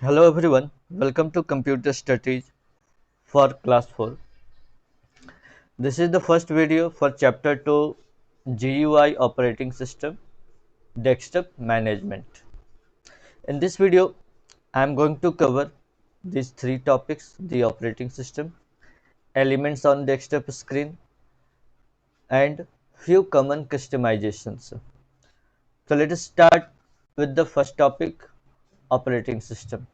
Hello everyone, welcome to Computer Studies for Class 4. This is the first video for Chapter 2 GUI Operating System Desktop Management. In this video, I am going to cover these three topics: the operating system, elements on desktop screen, and few common customizations. So let us start with the first topic, operating system.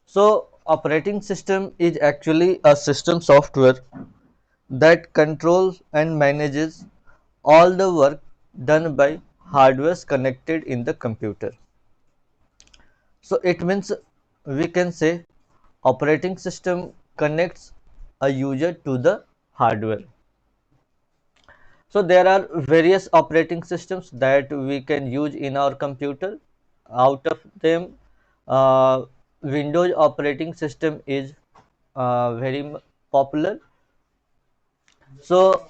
So operating system is actually a system software that controls and manages all the work done by hardware connected in the computer. So it means we can say operating system connects a user to the hardware. So there are various operating systems that we can use in our computer. Out of them, uh, Windows operating system is very popular. So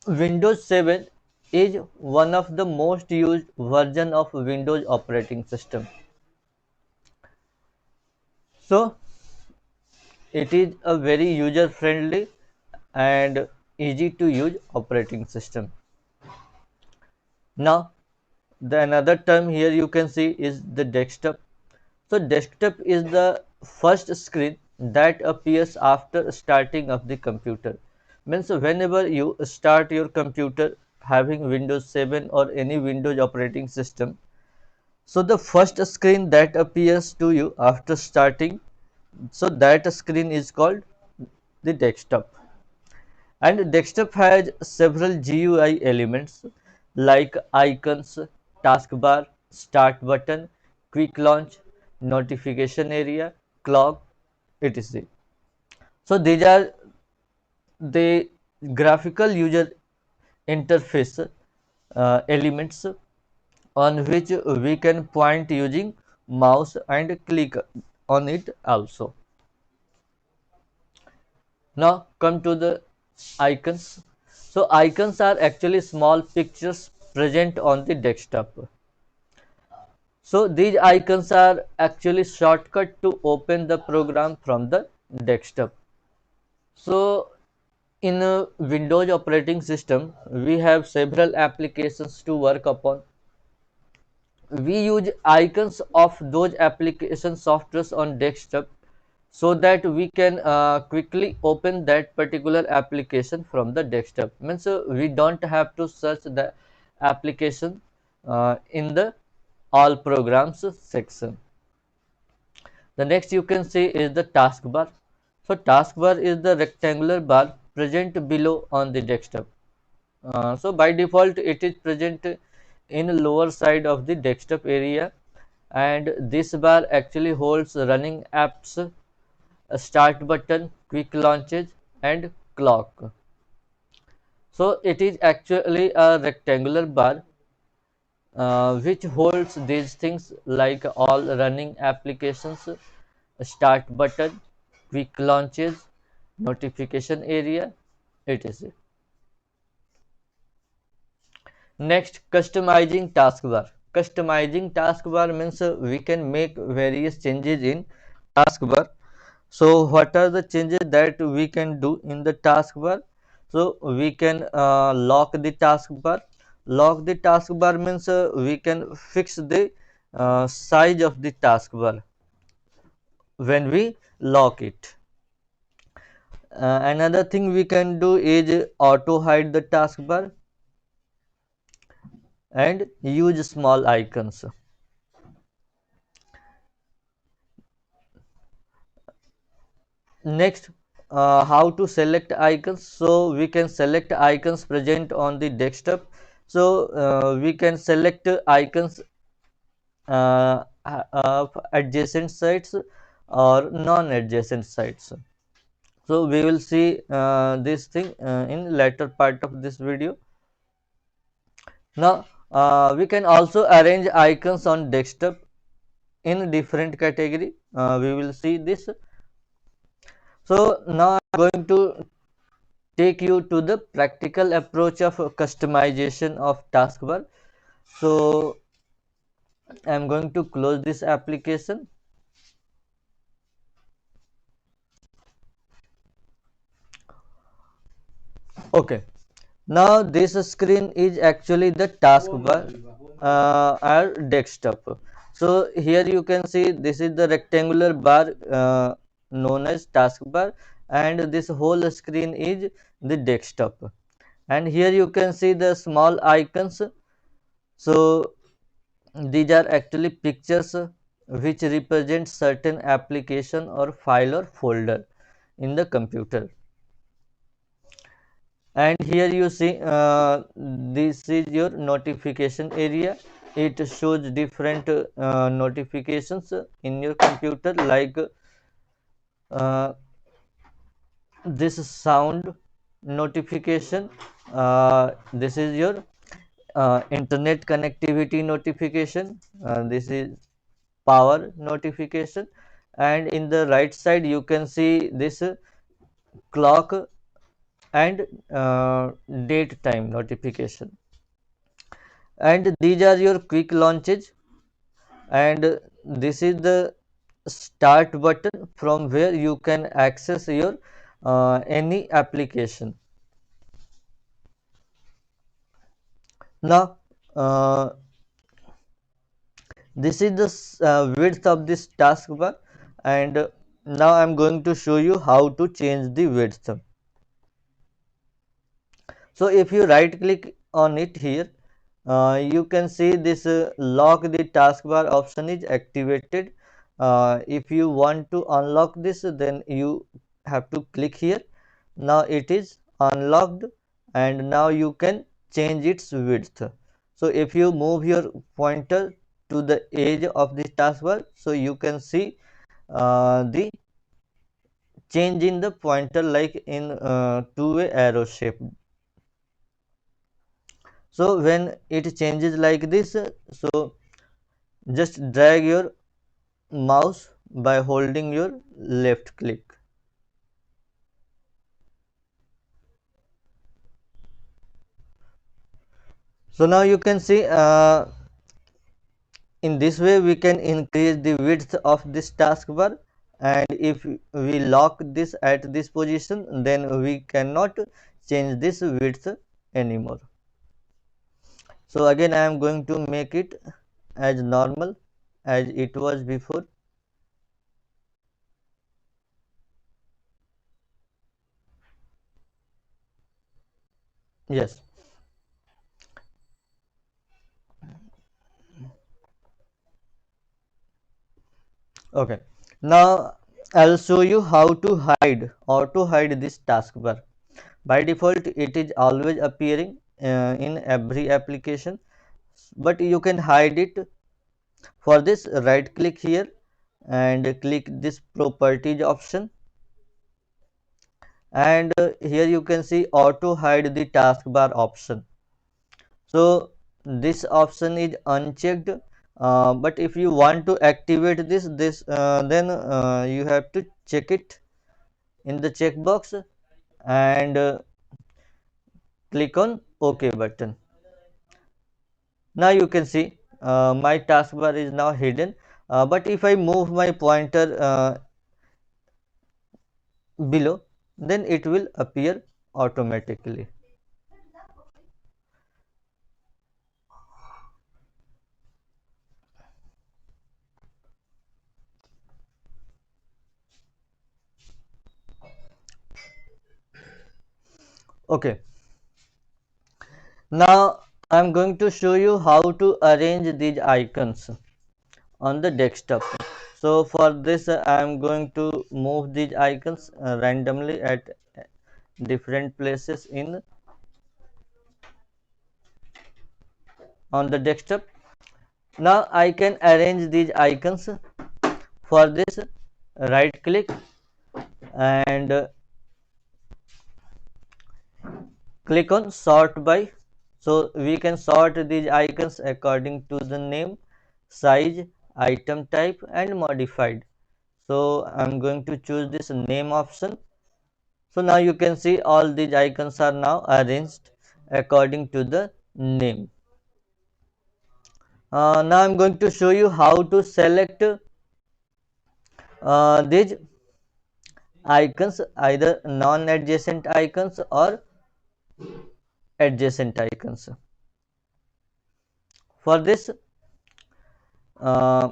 Windows 7 is one of the most used version of Windows operating system. So it is a very user friendly and easy to use operating system. Now the another term here you can see is the desktop. So desktop is the first screen that appears after starting of the computer. Means whenever you start your computer having Windows 7 or any Windows operating system, so the first screen that appears to you after starting, so that screen is called the desktop. And desktop has several GUI elements like icons, taskbar, start button, quick launch, notification area, clock, etc. So these are the graphical user interface elements on which we can point using mouse and click on it also. Now come to the icons. So icons are actually small pictures present on the desktop. So these icons are actually shortcut to open the program from the desktop. So in a Windows operating system, we have several applications to work upon. We use icons of those application softwares on desktop so that we can quickly open that particular application from the desktop. Means we don't have to search the application in the all programs section. The next you can see is the taskbar. So taskbar is the rectangular bar present below on the desktop. So by default it is present in lower side of the desktop area, and this bar actually holds running apps, a start button, quick launches, and clock. So it is actually a rectangular bar which holds these things like all running applications, start button, quick launches, notification area, etc. Next, customizing taskbar. Customizing taskbar means we can make various changes in taskbar. So what are the changes that we can do in the taskbar? So we can lock the taskbar. Lock the taskbar means we can fix the size of the taskbar when we lock it. Another thing we can do is auto hide the taskbar and use small icons. Next, how to select icons. So we can select icons present on the desktop. So we can select icons of adjacent sites or non-adjacent sites. So we will see this thing in later part of this video. Now we can also arrange icons on desktop in different category. We will see this. So now I'm going to take you to the practical approach of customization of taskbar. So I'm going to close this application Okay, now this screen is actually the taskbar or desktop. So here you can see this is the rectangular bar known as taskbar, and this whole screen is the desktop. And here you can see the small icons. So these are actually pictures which represent certain application or file or folder in the computer. And here you see this is your notification area. It shows different notifications in your computer, like uh, this sound notification. This is your internet connectivity notification. This is power notification. And in the right side you can see this clock and date time notification. And these are your quick launches, and this is the start button from where you can access your any application. Now uh, this is the width of this taskbar, and now I'm going to show you how to change the width. So if you right click on it here, you can see this lock the taskbar option is activated. If you want to unlock this, then you have to click here. Now it is unlocked, and now you can change its width. So if you move your pointer to the edge of the taskbar, so you can see the change in the pointer like in two-way arrow shape. So when it changes like this, so just drag your mouse by holding your left click. So now you can see in this way we can increase the width of this taskbar, and if we lock this at this position, then we cannot change this width anymore. So again I am going to make it as normal as it was before. Yes. Okay. Now I'll show you how to hide auto hide this taskbar. By default, it is always appearing in every application, but you can hide it. For this, right click here and click this properties option, and here you can see auto hide the taskbar option. So this option is unchecked, but if you want to activate this, then you have to check it in the checkbox and click on OK button. Now you can see my taskbar is now hidden, but if I move my pointer below, then it will appear automatically. Okay, now I'm going to show you how to arrange these icons on the desktop. So for this, I'm going to move these icons randomly at different places in on the desktop. Now I can arrange these icons. For this, right click and click on sort by. So we can sort these icons according to the name, size, item type and modified. So I'm going to choose this name option. So now you can see all these icons are now arranged according to the name. Now I'm going to show you how to select these icons, either non-adjacent icons or adjacent icons. For this, uh,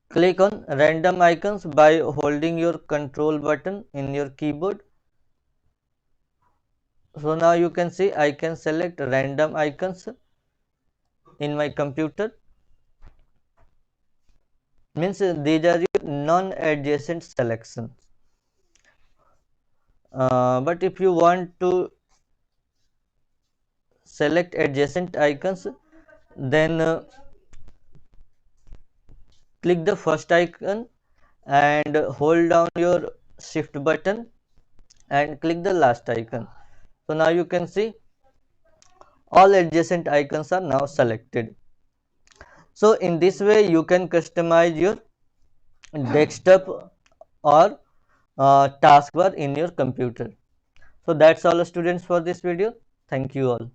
click on random icons by holding your control button in your keyboard. So now you can see I can select random icons in my computer, means these are your non-adjacent selections. But if you want to select adjacent icons, then click the first icon and hold down your shift button and click the last icon. So now you can see all adjacent icons are now selected. So in this way you can customize your desktop or taskbar in your computer. So that's all students for this video. Thank you all.